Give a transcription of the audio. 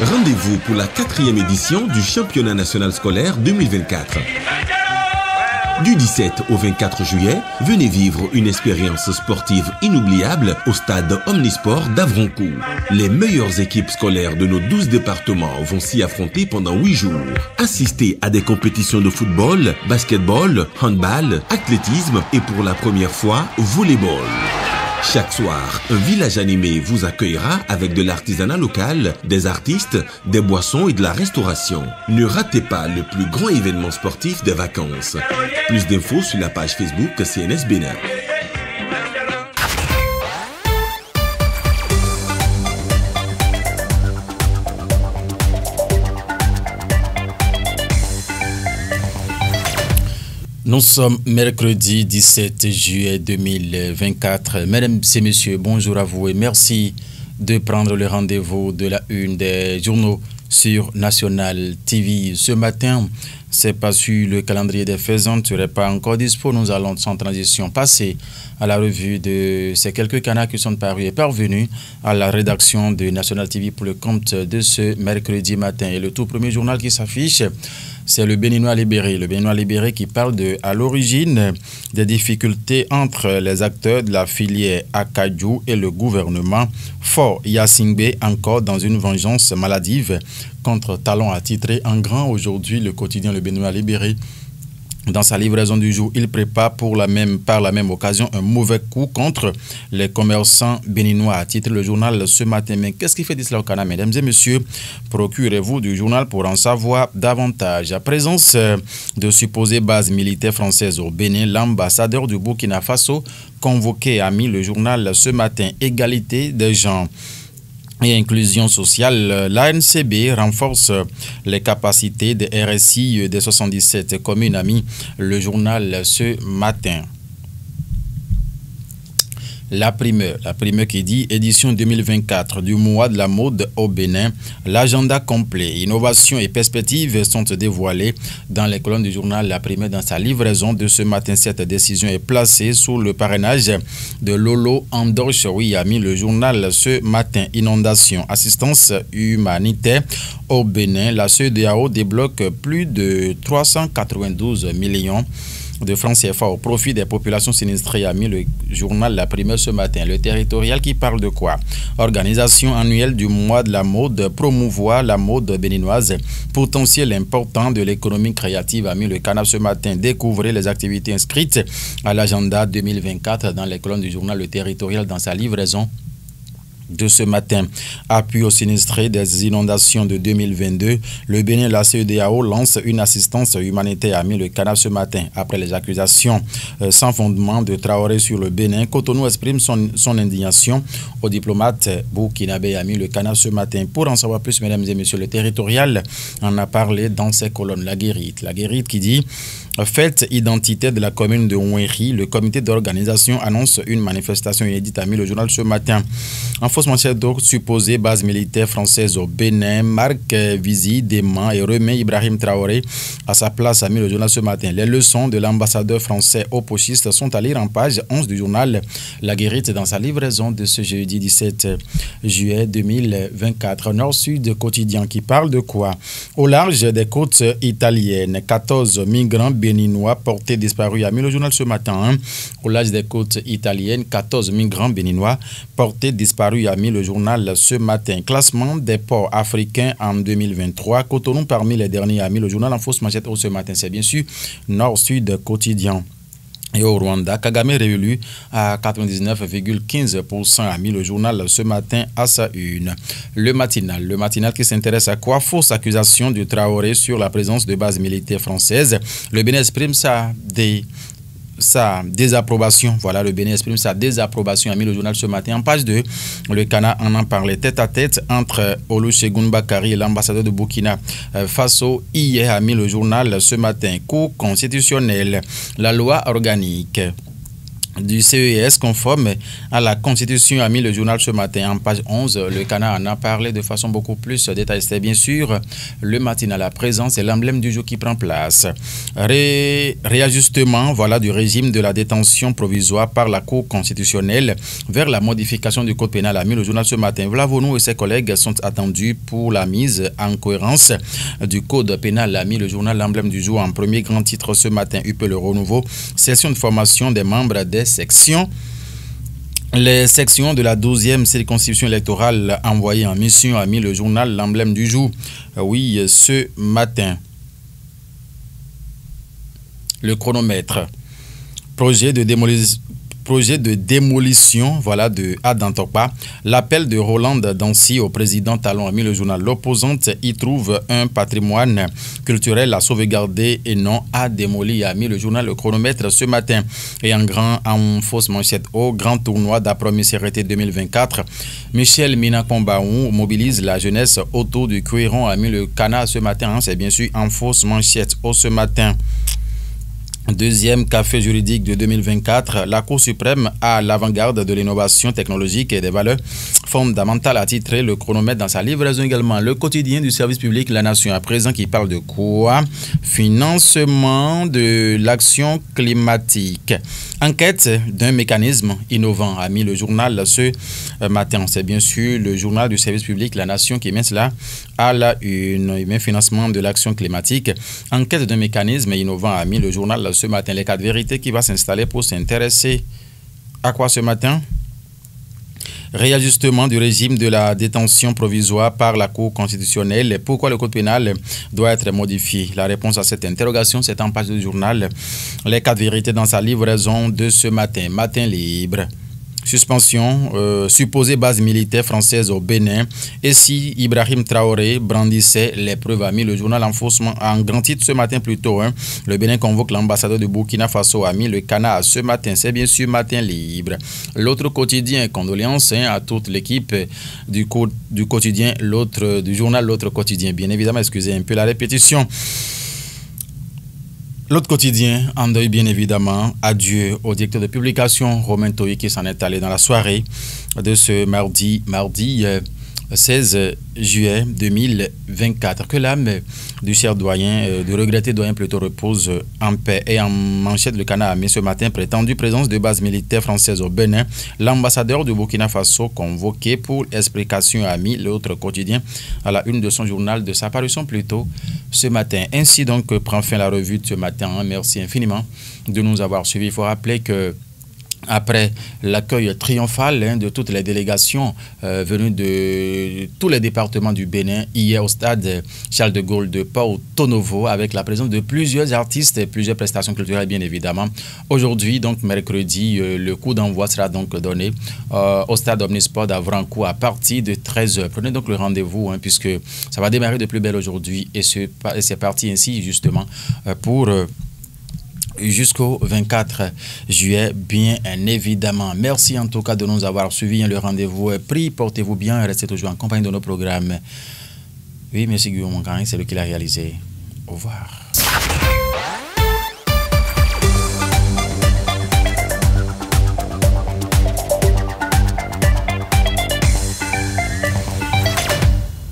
Rendez-vous pour la 4e édition du championnat national scolaire 2024. Du 17 au 24 juillet, venez vivre une expérience sportive inoubliable au stade Omnisport d'Avroncourt. Les meilleures équipes scolaires de nos 12 départements vont s'y affronter pendant 8 jours. Assistez à des compétitions de football, basketball, handball, athlétisme et pour la première fois, volleyball. Chaque soir, un village animé vous accueillera avec de l'artisanat local, des artistes, des boissons et de la restauration. Ne ratez pas le plus grand événement sportif des vacances. Plus d'infos sur la page Facebook CNS Bénin. Nous sommes mercredi 17 juillet 2024. Mesdames et messieurs, bonjour à vous et merci de prendre le rendez-vous de la une des journaux sur National TV. Ce matin, c'est pas sur le calendrier des faits, ne serait pas encore dispo. Nous allons sans transition passer à la revue de ces quelques canards qui sont parus et parvenus à la rédaction de National TV pour le compte de ce mercredi matin. Et le tout premier journal qui s'affiche, c'est le Béninois libéré. Le Béninois libéré qui parle à l'origine des difficultés entre les acteurs de la filière Akadjou et le gouvernement. Fort Yassingbe encore dans une vengeance maladive contre Talon, a titré en grand aujourd'hui le quotidien Le Béninois libéré. Dans sa livraison du jour, il prépare par la même occasion un mauvais coup contre les commerçants béninois, a titré le journal ce matin. Mais qu'est-ce qui fait d'Isla au Canada, mesdames et messieurs? Procurez-vous du journal pour en savoir davantage. À présence de supposées bases militaires françaises au Bénin, l'ambassadeur du Burkina Faso convoqué a mis le journal ce matin. Égalité des genres et inclusion sociale, l'ANCB renforce les capacités des RSI des 77 communes, a mis le journal ce matin. La primeur qui dit édition 2024 du mois de la mode au Bénin. L'agenda complet, innovation et perspectives sont dévoilées dans les colonnes du journal La Primeur. Dans sa livraison de ce matin, cette décision est placée sous le parrainage de Lolo Andorche. Oui, a mis le journal ce matin. Inondation, assistance humanitaire au Bénin. La CEDEAO débloque plus de 392 millions de francs CFA au profit des populations sinistrées, a mis le journal La Primeur ce matin. Le territorial qui parle de quoi? Organisation annuelle du mois de la mode, promouvoir la mode béninoise, potentiel important de l'économie créative, a mis le Canard ce matin. Découvrez les activités inscrites à l'agenda 2024 dans les colonnes du journal Le Territorial dans sa livraison de ce matin. Appui aux sinistrés des inondations de 2022, le Bénin, la CEDEAO lance une assistance humanitaire, a mis le Canard ce matin. Après les accusations sans fondement de Traoré sur le Bénin, Cotonou exprime son indignation au diplomate burkinabé, a mis le Canard ce matin. Pour en savoir plus, mesdames et messieurs, le territorial en a parlé dans ses colonnes. La guérite qui dit fête identitaire de la commune de Ouéry, le comité d'organisation annonce une manifestation inédite, a mis le journal ce matin. En fausse manchette d'autres supposées bases militaires françaises au Bénin, marque visite Desmans et remet Ibrahim Traoré à sa place, a mis le journal ce matin. Les leçons de l'ambassadeur français au pochiste sont à lire en page 11 du journal La Guérite dans sa livraison de ce jeudi 17 juillet 2024. Nord-Sud quotidien qui parle de quoi? Au large des côtes italiennes, 14 migrants béninois portés disparus, a mis le journal ce matin. Au large des côtes italiennes, 14 migrants béninois portés disparus, a mis le journal ce matin. Classement des ports africains en 2023. Cotonou parmi les derniers, a mis le journal en fausse manchette ce matin. C'est bien sûr Nord-Sud quotidien. Et au Rwanda, Kagame réélu à 99,15%, a mis le journal ce matin à sa une. Le matinal qui s'intéresse à quoi? Fausse accusation de Traoré sur la présence de bases militaires françaises. Le Bénin exprime sa désapprobation. Voilà, le Bénin exprime sa désapprobation, a mis le journal ce matin. En page 2, le Canard en parlait tête à tête entre Olusegun Bakary et l'ambassadeur de Burkina Faso hier, a mis le journal ce matin. Cour constitutionnelle, la loi organique du CES conforme à la Constitution, a mis le journal ce matin en page 11. Le Canard en a parlé de façon beaucoup plus détaillée. C'est bien sûr le matin à la présence et l'emblème du jour qui prend place. Réajustement du régime de la détention provisoire par la Cour constitutionnelle vers la modification du code pénal, a mis le journal ce matin. Vlavonu et ses collègues sont attendus pour la mise en cohérence du code pénal, a mis le journal l'emblème du jour en premier grand titre ce matin. UP Le Renouveau, session de formation des membres des sections. Les sections de la 12e circonscription électorale envoyées en mission, a mis le journal l'emblème du jour. Oui, ce matin. Le chronomètre. Projet de démolition de Adantokpa. L'appel de Roland Dancy au président Talon, a mis le journal. L'opposante y trouve un patrimoine culturel à sauvegarder et non à démolir, a mis le journal. Le chronomètre ce matin. Et en fausse manchette, au grand tournoi d'après-missérité 2024, Michel Minakombaou mobilise la jeunesse autour du Cuiron, a mis le Canard ce matin. C'est bien sûr en fausse manchette. Au ce matin. Deuxième café juridique de 2024, la Cour suprême à l'avant-garde de l'innovation technologique et des valeurs fondamentales, a titré le chronomètre dans sa livraison également. Le quotidien du service public La Nation à présent qui parle de quoi? Financement de l'action climatique. Enquête d'un mécanisme innovant, a mis le journal ce matin. C'est bien sûr le journal du service public La Nation qui met cela à la une. Financement de l'action climatique. Enquête d'un mécanisme innovant, a mis le journal ce matin. Les 4 vérités qui va s'installer pour s'intéresser à quoi ce matin? Réajustement du régime de la détention provisoire par la Cour constitutionnelle. Pourquoi le code pénal doit être modifié? La réponse à cette interrogation, c'est en page du journal. Les 4 vérités dans sa livraison de ce matin. Matin libre. Suspension, supposée base militaire française au Bénin. Et si Ibrahim Traoré brandissait les preuves, a mis le journal en grand titre ce matin plutôt. Le Bénin convoque l'ambassadeur de Burkina Faso, a mis le Canard ce matin. C'est bien sûr matin libre. L'autre quotidien, condoléances à toute l'équipe du quotidien, du journal L'autre quotidien. Bien évidemment, excusez un peu la répétition. L'autre quotidien, en deuil bien évidemment, adieu au directeur de publication Romain Toyi qui s'en est allé dans la soirée de ce mardi 16 juillet 2024. Que l'âme du cher doyen, de regretté doyen plutôt, repose en paix. Et en manchette, le Canard a mis ce matin prétendue présence de base militaire française au Bénin. L'ambassadeur du Burkina Faso convoqué pour explication, a mis l'autre quotidien à la une de son journal de sa parution plutôt ce matin. Ainsi donc prend fin la revue de ce matin. Merci infiniment de nous avoir suivis. Il faut rappeler que après l'accueil triomphal de toutes les délégations venues de tous les départements du Bénin, hier au stade Charles de Gaulle de Porto-Novo, avec la présence de plusieurs artistes et plusieurs prestations culturelles bien évidemment. Aujourd'hui, donc mercredi, le coup d'envoi sera donc donné au stade Omnisport d'Avrancourt à partir de 13h. Prenez donc le rendez-vous puisque ça va démarrer de plus belle aujourd'hui et c'est parti ainsi justement pour jusqu'au 24 juillet, bien évidemment. Merci en tout cas de nous avoir suivis. Le rendez-vous est pris. Portez-vous bien et restez toujours en compagnie de nos programmes. Oui, merci Guillaume Mongarin, c'est lui qui l'a réalisé. Au revoir.